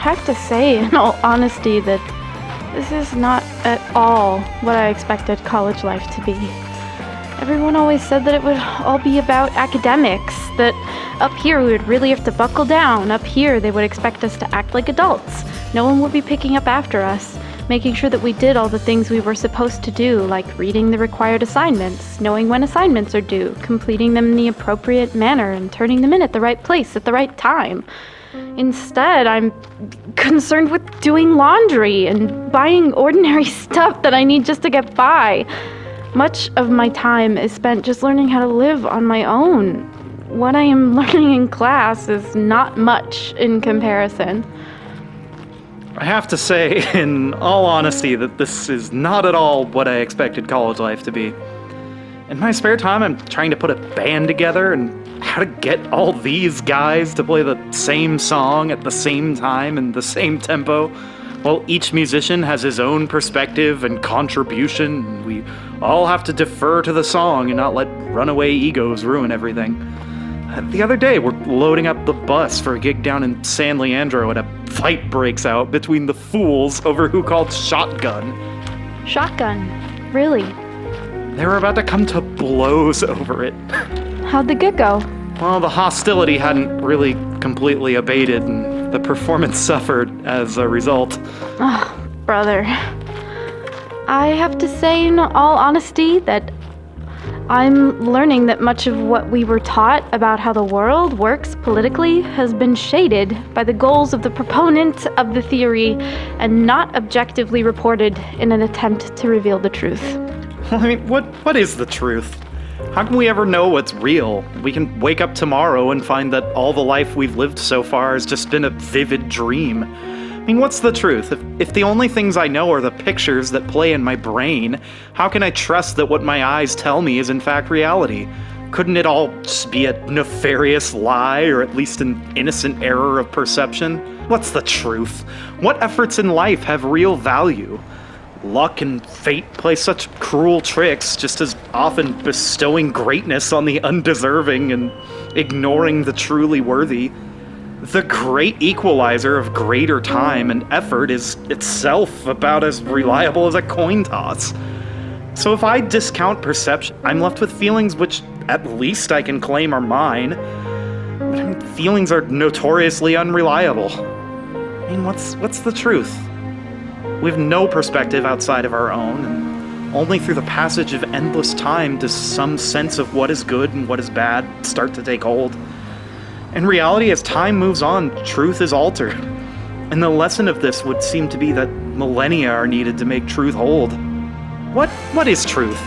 have to say, in all honesty, that this is not at all what I expected college life to be. Everyone always said that it would all be about academics, that up here we would really have to buckle down. Up here they would expect us to act like adults. No one would be picking up after us, making sure that we did all the things we were supposed to do, like reading the required assignments, knowing when assignments are due, completing them in the appropriate manner, and turning them in at the right place at the right time. Instead, I'm concerned with doing laundry and buying ordinary stuff that I need just to get by. Much of my time is spent just learning how to live on my own. What I am learning in class is not much in comparison. I have to say, in all honesty, that this is not at all what I expected college life to be. In my spare time, I'm trying to put a band together and how to get all these guys to play the same song at the same time and the same tempo, while each musician has his own perspective and contribution, and we all have to defer to the song and not let runaway egos ruin everything. The other day, we're loading up the bus for a gig down in San Leandro, and a fight breaks out between the fools over who called shotgun. Shotgun? Really? They were about to come to blows over it. How'd the gig go? Well, the hostility hadn't really completely abated, and the performance suffered as a result. Oh, brother. I have to say, in all honesty, that I'm learning that much of what we were taught about how the world works politically has been shaded by the goals of the proponent of the theory and not objectively reported in an attempt to reveal the truth. I mean, what is the truth? How can we ever know what's real? We can wake up tomorrow and find that all the life we've lived so far has just been a vivid dream. I mean, what's the truth? If the only things I know are the pictures that play in my brain, how can I trust that what my eyes tell me is in fact reality? Couldn't it all just be a nefarious lie, or at least an innocent error of perception? What's the truth? What efforts in life have real value? Luck and fate play such cruel tricks, just as often bestowing greatness on the undeserving and ignoring the truly worthy. The great equalizer of greater time and effort is itself about as reliable as a coin toss. So if I discount perception, I'm left with feelings which at least I can claim are mine. But I mean, feelings are notoriously unreliable. I mean, what's the truth? We have no perspective outside of our own, and only through the passage of endless time does some sense of what is good and what is bad start to take hold. In reality, as time moves on, truth is altered. And the lesson of this would seem to be that millennia are needed to make truth hold. What is truth?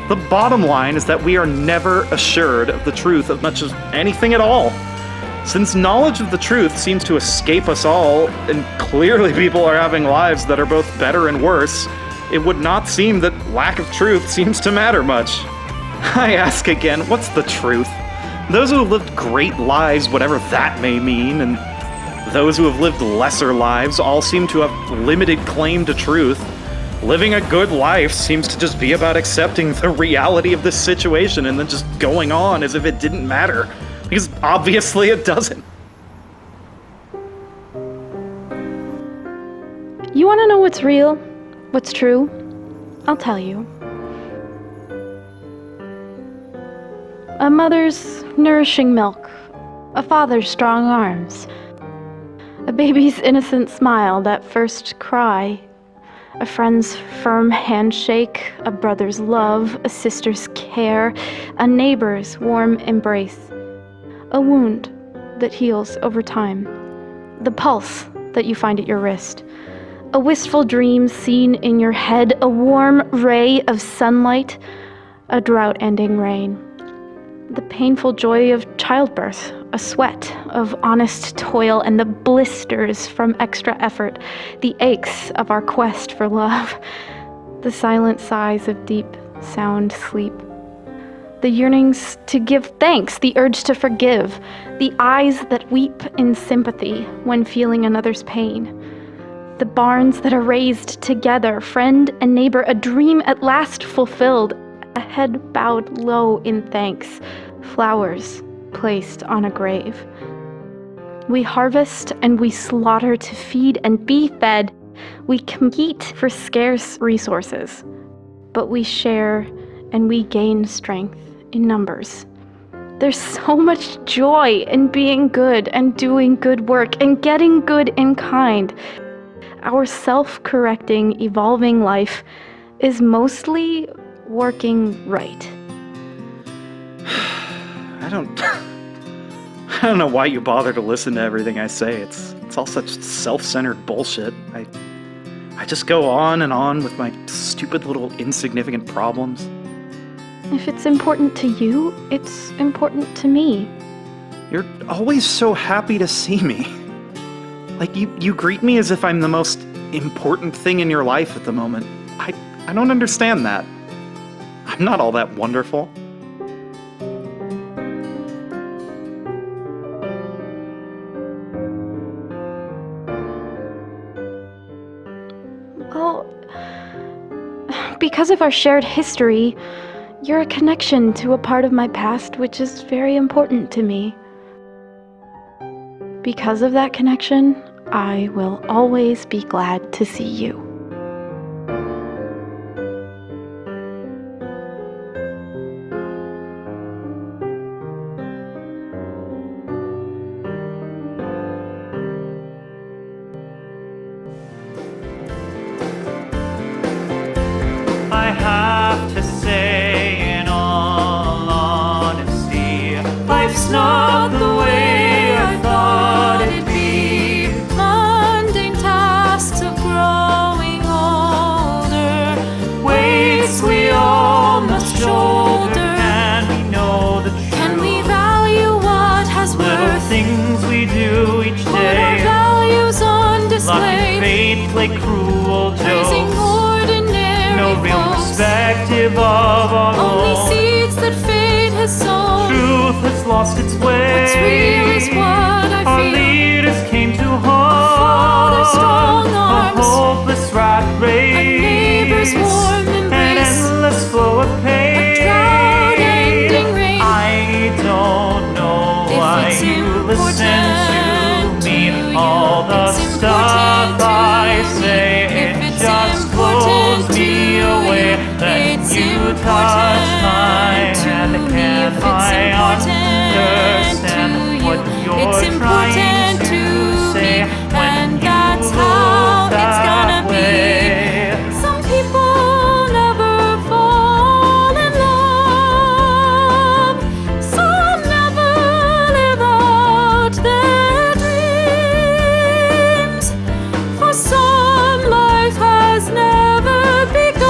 The bottom line is that we are never assured of the truth of much of anything at all. Since knowledge of the truth seems to escape us all, and clearly people are having lives that are both better and worse, it would not seem that lack of truth seems to matter much. I ask again, what's the truth? Those who have lived great lives, whatever that may mean, and those who have lived lesser lives all seem to have limited claim to truth. Living a good life seems to just be about accepting the reality of this situation and then just going on as if it didn't matter. Because obviously it doesn't. You want to know what's real? What's true? I'll tell you. A mother's nourishing milk, a father's strong arms, a baby's innocent smile, that first cry, a friend's firm handshake, a brother's love, a sister's care, a neighbor's warm embrace, a wound that heals over time, the pulse that you find at your wrist, a wistful dream seen in your head, a warm ray of sunlight, a drought-ending rain. The painful joy of childbirth, a sweat of honest toil, and the blisters from extra effort, the aches of our quest for love, the silent sighs of deep, sound sleep, the yearnings to give thanks, the urge to forgive, the eyes that weep in sympathy when feeling another's pain, the barns that are raised together, friend and neighbor, a dream at last fulfilled, a head bowed low in thanks, flowers placed on a grave. We harvest and we slaughter to feed and be fed. We compete for scarce resources, but we share and we gain strength in numbers. There's so much joy in being good and doing good work and getting good in kind. Our self-correcting, evolving life is mostly working right. I don't know why you bother to listen to everything I say. It's all such self-centered bullshit. I just go on and on with my stupid little insignificant problems. If it's important to you, it's important to me. You're always so happy to see me. Like, you greet me as if I'm the most important thing in your life at the moment. I don't understand that. I'm not all that wonderful. Well, because of our shared history, you're a connection to a part of my past which is very important to me. Because of that connection, I will always be glad to see you. I have to say, in all honesty, life's not the way I thought it'd be. Mundane tasks of growing older, weights we all must shoulder. Can we know the truth? Can we value what has worth? Little things we do each day. Put our values on display. Lucky fate play cruel jokes. No real perspective of our own. Only seeds that fate has sown. Truth has lost its way. What's real is what I feel. Our leaders came to harm. Father's strong arms. A hopeless rat race. A neighbor's warm embrace. An endless flow of pain. A drought-ending rain. I don't know why you listen to me. All the stuff I say, it just blows me away. Then you touch my hand. Can I understand what you're trying to say? And that's how it's gonna be. Some people never fall in love. Some never live out their dreams. For some, life has never begun.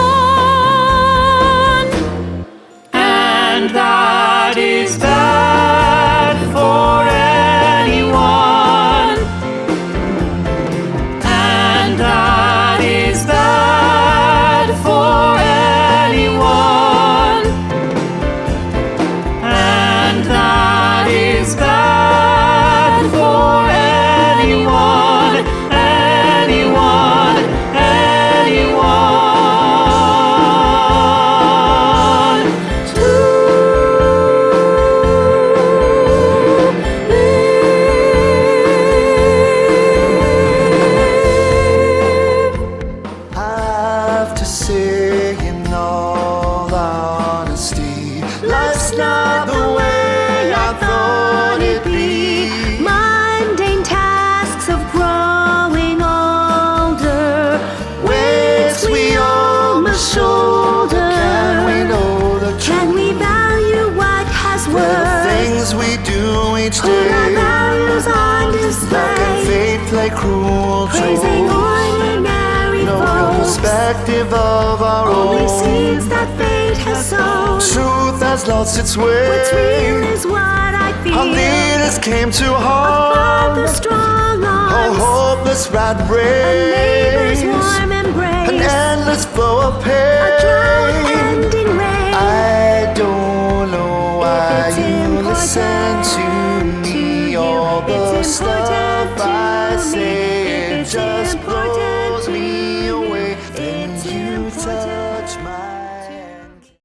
And that is bad for anyone. And that is bad for anyone. And that is bad for anyone. Anyone. I have to say, in all honesty, life's not the way I thought it'd be. Mundane tasks of growing older, Weights we all must shoulder. Can we know the truth? can we value what has The worth? things we do each Put our day. values on Luck and display, fate play cruel praising jokes. ordinary No real folks. perspective of our Only own. seeds that fate has sown. Truth has lost its What's real way. is what I feel. Our leaders came to Father's harm. strong A arms. hopeless rat A neighbor's race. warm An embrace. endless flow of A pain.